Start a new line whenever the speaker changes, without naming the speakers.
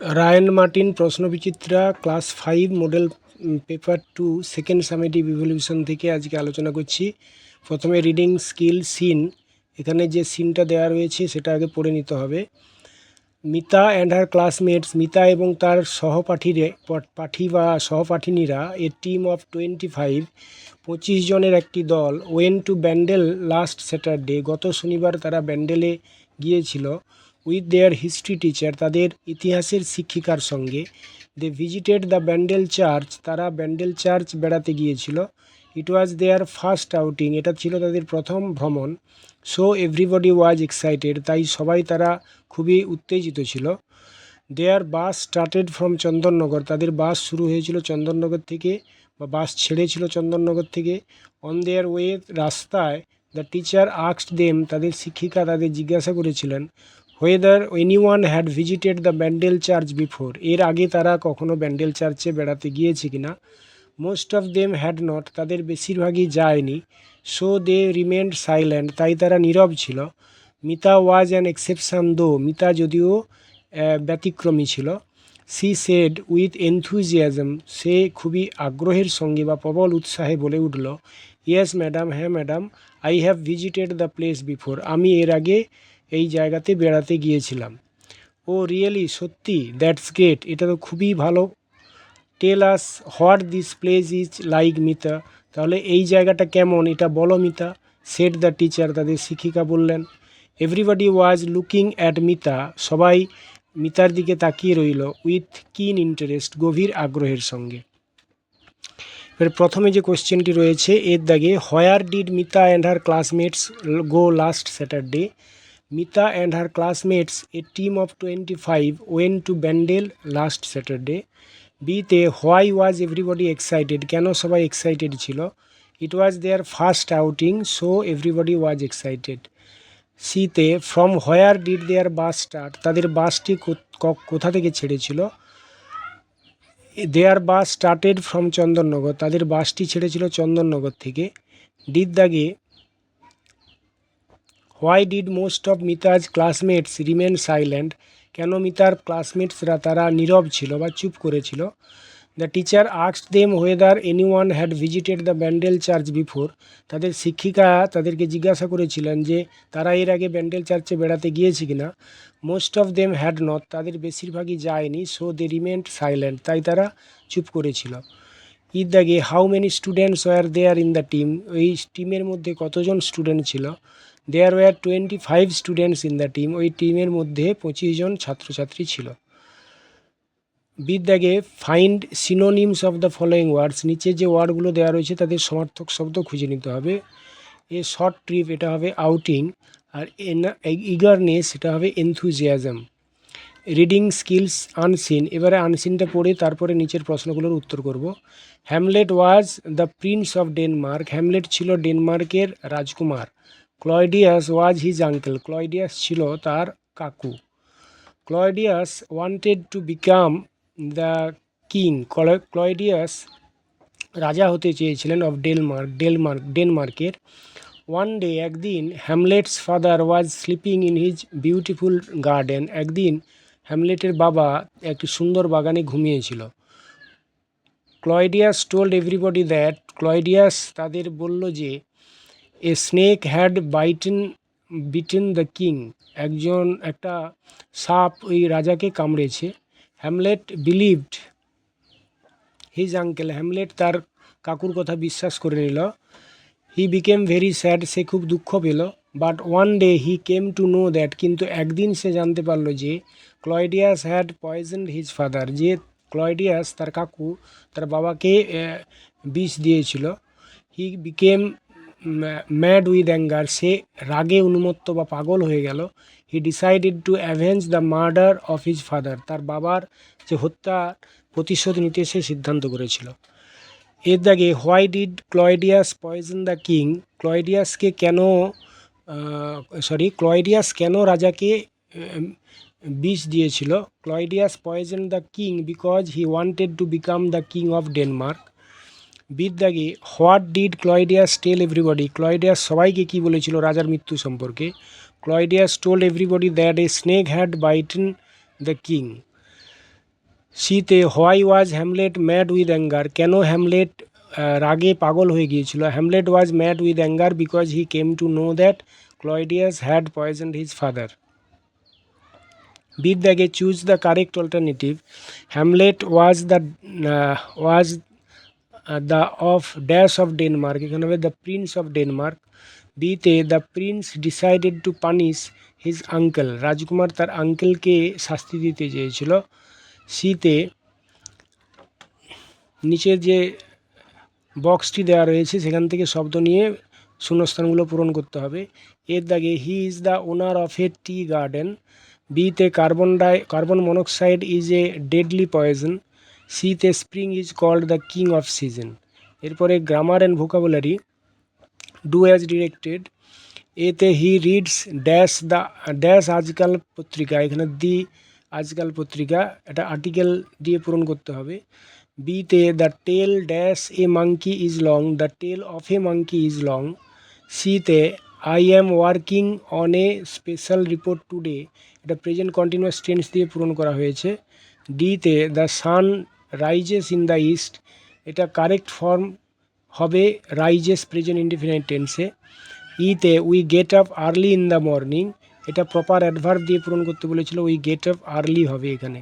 Ryan Martin প্রশ্নবিচিত্রা class 5 model paper 2 second summative evaluation থেকে আজকে আলোচনা করছি। প্রথমে রিডিং স্কিল সিন, এখানে যে সিনটা দেওয়া রয়েছে সেটা আগে পড়ে নিতে হবে। Mita and her classmates, Mita এবং তার পাঠী বা সহপাঠিনীরা এ টিম অফ 25 জনের একটি দল when to Bandel last Saturday, গত শনিবার তারা ব্যান্ডেলে গিয়েছিল উইথ দেয়ার হিস্ট্রি টিচার, তাদের ইতিহাসের শিক্ষিকার সঙ্গে। They visited the Bandel church, তারা ব্যান্ডেল চার্চ বেড়াতে গিয়েছিল। ইট ওয়াজ দেয়ার ফার্স্ট আউটিং, এটা ছিল তাদের প্রথম ভ্রমণ। সো এভরিবডি ওয়াজ এক্সাইটেড, তাই সবাই তারা খুবই উত্তেজিত ছিল। দেয়ার বাস স্টার্টেড ফ্রম চন্দননগর, তাদের বাস শুরু হয়েছিল চন্দননগর থেকে বা বাস ছেড়েছিল চন্দননগর থেকে। অন দেয়ার ওয়ে, রাস্তায়, দ্য টিচার আস্কড দেম, তাদের শিক্ষিকা তাদের জিজ্ঞাসা করেছিলেন whether anyone had visited the Bandel church before, এর আগে তারা কখনো ব্যান্ডেল চার্চে বেড়াতে গিয়েছে কিনা। Most of them had not, তাদের বেশিরভাগই যায়নি। সো দে রিমেন্ড সাইলেন্ট, তাই তারা নীরব ছিল। মিতা ওয়াজ অ্যান এক্সেপশন দো, মিতা যদিও ব্যতিক্রমী ছিল। সি সেড উইথ এনথুজিয়াজম, সে খুবই আগ্রহের সঙ্গে বা প্রবল উৎসাহে বলে উঠল, ইয়েস ম্যাডাম, হ্যাঁ madam, I have visited the place before, আমি এর আগে এই জায়গাতে বেড়াতে গিয়েছিলাম। ও রিয়েলি, সত্যি, দ্যাটস গ্রেট, এটা তো খুবই ভালো। Tell us what this place is like Mita, তাহলে এই জায়গাটা কেমন এটা বলো মিতা। সেড দ্য টিচার, তাদের শিক্ষিকা বললেন। Everybody was looking at Mita, সবাই মিতার দিকে তাকিয়ে রইল উইথ কিন ইন্টারেস্ট, গভীর আগ্রহের সঙ্গে। এবার প্রথমে যে কোশ্চেনটি রয়েছে এর দাগে, where did Mita and her classmates go last Saturday. Mita and her classmates a team of 25 went to Bandel last Saturday. বিতে হোয়াই ওয়াজ এভরিবডি এক্সাইটেড, কেন সবাই এক্সাইটেড ছিল। It was their first outing, so everybody was excited. সিতে from where did their bus start, তাদের বাসটি কোথা থেকে ছেড়েছিল। Their bus started from Chandannagar, তাদের বাসটি ছেড়েছিল চন্দননগর থেকে। ডিড দাগে why did most of Mita's classmates remain silent, কেন মিতার ক্লাসমেটসরা তারা নীরব ছিল বা চুপ করেছিল। The teacher asked them whether anyone had visited the Bandel church before, তাদের শিক্ষিকা তাদেরকে জিজ্ঞাসা করেছিলেন যে তারা এর আগে ব্যান্ডেল চার্চে বেড়াতে গিয়েছে কিনা। Most of them had not, তাদের বেশিরভাগই যায়নি। সো দে রিমেন্ড সাইলেন্ট, তাই তারা চুপ করেছিল। ঈদ দাগে how many students were there in the team, ওই টিমের মধ্যে কতজন স্টুডেন্ট ছিল। There were 25 students in the team, ওই টিমের মধ্যে 25 জন ছাত্রছাত্রী ছিল। বিদ্যাগে find synonyms of the following words, নিচে যে ওয়ার্ডগুলো দেওয়া রয়েছে তাদের সমার্থক শব্দ খুঁজে নিতে হবে। এ শর্ট ট্রিপ, এটা হবে আউটিং। আর ইগারনেস, এটা হবে এনথুজিয়াজম। রিডিং স্কিলস আনসিন, এবারে আনসিনটা পড়ে তারপরে নিচের প্রশ্নগুলোর উত্তর করব। Hamlet was the prince of Denmark, Hamlet ছিল ডেনমার্কের রাজকুমার। ক্লয়ডিয়াস ওয়াজ হিজ আঙ্কেল, ক্লয়ডিয়াস ছিল তার কাকু। Claudius wanted to become the king, Claudius রাজা হতে চেয়েছিলেন অফ ডেনমার্কের। ওয়ান ডে, একদিন, Hamlet's father was sleeping in his beautiful garden, একদিন হ্যামলেটের বাবা একটি সুন্দর বাগানে ঘুমিয়েছিল। Claudius told everybody that, Claudius তাদের বলল যে a snake had bitten the king, একটা সাপ ওই রাজাকে কামড়েছে। Hamlet believed his uncle, Hamlet তার কাকুর কথা বিশ্বাস করে নিল। হি বিকেম ভেরি স্যাড, সে খুব দুঃখ পেল। But one day he came to know that, কিন্তু একদিন সে জানতে পারলো যে Claudius had poisoned his father, যে ক্লয়ডিয়াস তার কাকু তার বাবাকে বিষ দিয়েছিল। He became mad with anger, সে রাগে উন্মত্ত বা পাগল হয়ে গেল। He decided to avenge the murder of his father, তার বাবার যে হত্যার প্রতিশোধ নিতে সে সিদ্ধান্ত করেছিল। এর দাগে why did Claudius poison the king, Claudius কেন রাজাকে বিষ দিয়েছিল। Claudius poison the king because he wanted to become the king of Denmark. বিদ্যাগে what did Claudius tell everybody, Claudius সবাইকে কি বলেছিল রাজার মৃত্যু সম্পর্কে। Claudius told everybody that a snake had bitten the king. সিতে why was Hamlet mad with anger, কেন Hamlet রাগে পাগল হয়ে গিয়েছিল? Hamlet was mad with anger because he came to know that Claudius had poisoned his father. বির দাগে choose the correct alternative. Hamlet was the of dash of Denmark, এখানে হবে the prince of Denmark. বিতে the prince decided to punish his uncle, রাজকুমার তার আঙ্কেলকে শাস্তি দিতে চেয়েছিল। সিতে নিচের যে বক্সটি দেওয়া রয়েছে সেখান থেকে শব্দ নিয়ে শূন্যস্থানগুলো পূরণ করতে হবে। এর দাগে he is the owner of a tea garden. বিতে carbon monoxide is a deadly poison. সিতে spring is called the king of season. এরপরে grammar and vocabulary. Do as directed. এতে he reads dash the dash Aajkaal পত্রিকা, এখানে দি আজকাল পত্রিকা, এটা article দিয়ে পূরণ করতে হবে। বিতে the tail dash a monkey is long, the tail of a monkey is long. সিতে I am working on a special report today, এটা প্রেজেন্ট কন্টিনিউয়াস টেন্স দিয়ে পূরণ করা হয়েছে। ডিতে the sun rises in the east, এটা correct form হবে rises present indefinite টেন্সে। ইতে we get up early in the morning, এটা প্রপার অ্যাডভার্ব দিয়ে পূরণ করতে বলেছিল, উই গেট আপ আর্লি হবে এখানে।